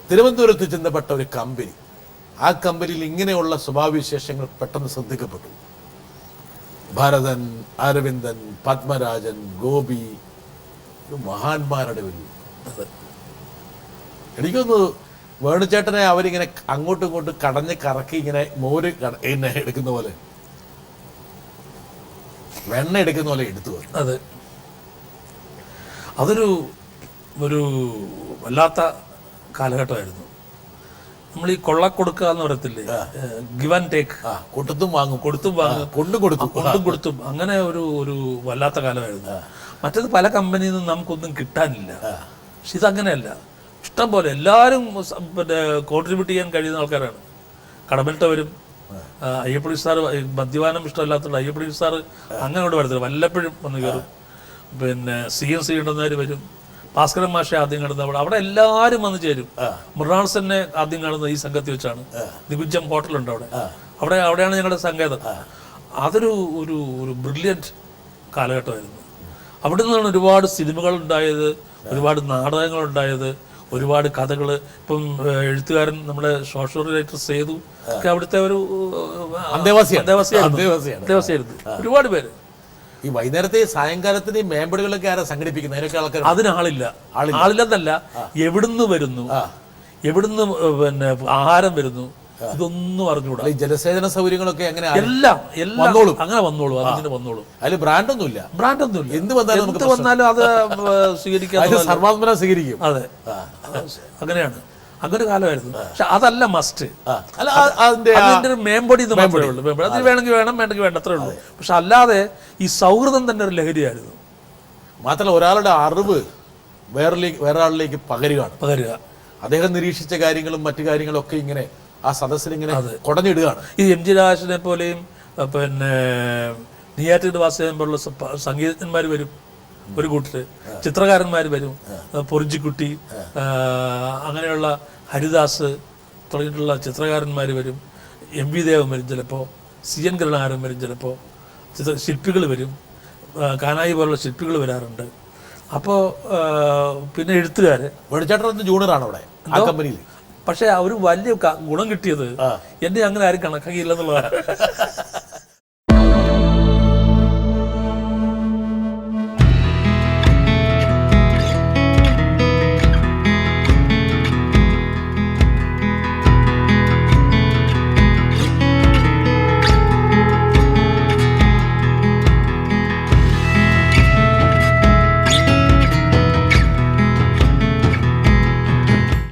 തിരുവനന്തപുരത്ത് ചെന്നപ്പെട്ട ഒരു കമ്പനി. ആ കമ്പനിയിൽ ഇങ്ങനെയുള്ള സ്വഭാവവിശേഷങ്ങൾ പെട്ടെന്ന് ശ്രദ്ധിക്കപ്പെട്ടു. ഭരതൻ, അരവിന്ദൻ, പത്മരാജൻ, ഗോപി, മഹാന്മാരുടെ ഒരു എനിക്കൊന്ന് വേണുചേട്ടനെ അവരിങ്ങനെ അങ്ങോട്ടും ഇങ്ങോട്ടും കടഞ്ഞ് കറക്കി ഇങ്ങനെ മോര് ഇങ്ങനെ എടുക്കുന്ന പോലെ, വെണ്ണ എടുക്കുന്ന പോലെ എടുത്തു. അതെ, അതൊരു ഒരു വല്ലാത്ത കാലഘട്ടമായിരുന്നു. നമ്മൾ ഈ കൊള്ളക്കൊടുക്കുക എന്ന് പറയത്തില്ലേ, ഗിവ് ആൻഡ് ടേക്ക്, കൊടുത്തും വാങ്ങും, കൊടുത്തും വാങ്ങും, കൊണ്ടും കൊടുത്തും, അങ്ങനെ ഒരു വല്ലാത്ത കാലമായിരുന്നു. മറ്റേത് പല കമ്പനിയിൽ നിന്നും നമുക്കൊന്നും കിട്ടാനില്ല. പക്ഷെ ഇതങ്ങനെയല്ല, ഇഷ്ടം പോലെ എല്ലാവരും പിന്നെ കോൺട്രിബ്യൂട്ട് ചെയ്യാൻ കഴിയുന്ന ആൾക്കാരാണ്. കടമനിട്ടവരും, അയ്യപ്പള്ളി സാറ് മദ്യപാനം ഇഷ്ടമല്ലാത്തതുകൊണ്ട് അയ്യപ്പള്ളി സാറ് അങ്ങനെ കൊണ്ട് വരത്തില്ല, വല്ലപ്പോഴും വന്ന് കയറും. പിന്നെ CNC ഇടുന്നവർ വരും, ഭാസ്കരൻ മാഷെ ആദ്യം കാണുന്നത് അവിടെ എല്ലാവരും വന്ന് ചേരും. മൃണാൾ സെന്നെ ആദ്യം കാണുന്നത് ഈ സംഘത്തിൽ വെച്ചാണ്. നികുഞ്ചം ഹോട്ടലുണ്ട് അവിടെയാണ് ഞങ്ങളുടെ സങ്കേതം. അതൊരു ഒരു ഒരു ബ്രില്യൻറ്റ് കാലഘട്ടമായിരുന്നു. അവിടെ നിന്നാണ് ഒരുപാട് സിനിമകൾ ഉണ്ടായത്, ഒരുപാട് നാടകങ്ങൾ ഉണ്ടായത്, ഒരുപാട് കഥകൾ. ഇപ്പം എഴുത്തുകാരൻ നമ്മുടെ സോഷ്യൽ റൈറ്റർ സേതു ഒക്കെ അവിടുത്തെ ഒരു അന്തേവാസിയായിരുന്നു. ഒരുപാട് പേര്. ഈ വൈകുന്നേരത്തെ സായങ്കാലത്തിന് മേമ്പടികളൊക്കെ ആരാ സംഘടിപ്പിക്കുന്നത്? അതിനൊക്കെ ആൾക്കാർ അതിനാളില്ല, ആളില്ലെന്നല്ല, എവിടുന്ന് വരുന്നു, എവിടുന്ന് പിന്നെ ആഹാരം വരുന്നു, ഇതൊന്നും അറിഞ്ഞുകൂടാ. ഈ ജലസേചന സൗകര്യങ്ങളൊക്കെ എങ്ങനെ എല്ലാം അങ്ങനെ വന്നോളൂ, അതിന് വന്നോളൂ. അതിൽ ബ്രാൻഡൊന്നുമില്ല, എന്ത് വന്നാലും അത് സ്വീകരിക്കാൻ സർവാത്മന സ്വീകരിക്കും. അതെ, അങ്ങനെയാണ്. അങ്ങനെ കാലമായിരുന്നു. പക്ഷെ അതല്ല മസ്റ്റ്, അതിന്റെ ഒരു മേമ്പൊടി മാത്രമേ ഉള്ളൂ. അതിൽ വേണമെങ്കിൽ വേണം, വേണ്ടെങ്കിൽ വേണ്ട, അത്രേ ഉള്ളൂ. പക്ഷെ അല്ലാതെ ഈ സൗഹൃദം തന്നെ ഒരു ലഹരിയായിരുന്നു. മാത്രമല്ല ഒരാളുടെ അറിവ് വേറൊരാളിലേക്ക് പകരുക. അദ്ദേഹം നിരീക്ഷിച്ച കാര്യങ്ങളും മറ്റു കാര്യങ്ങളും ഒക്കെ ഇങ്ങനെ ആ സദസ്സിൽ ഇങ്ങനെ കുടഞ്ഞിടുകയാണ്. ഈ MG രാജനെ പോലെയും പിന്നെ നെയ്യാറ്റിൻകര വാസുദേവൻ പോലുള്ള സംഗീതജ്ഞന്മാർ വരും, ഒരു കൂട്ടര് ചിത്രകാരന്മാർ വരും, പൊറിഞ്ചിക്കുട്ടി, അങ്ങനെയുള്ള ഹരിദാസ് തുടങ്ങിയിട്ടുള്ള ചിത്രകാരന്മാർ വരും, MV ദേവൻ വരും, ചിലപ്പോൾ CN കരുണാകരൻ വരും, ചിലപ്പോൾ ശില്പികൾ വരും, കാനായി പോലുള്ള ശില്പികൾ വരാറുണ്ട്. അപ്പോൾ പിന്നെ എഴുത്തുകാർ. വെളിച്ചാട്ടം ജൂണിയറാണ് അവിടെ ആ കമ്പനിയിൽ. പക്ഷെ അവർ വലിയ ഗുണം കിട്ടിയത് എന്നെ അങ്ങനെ ആരും കണക്കാക്കിയില്ലെന്നുള്ളതാണ്.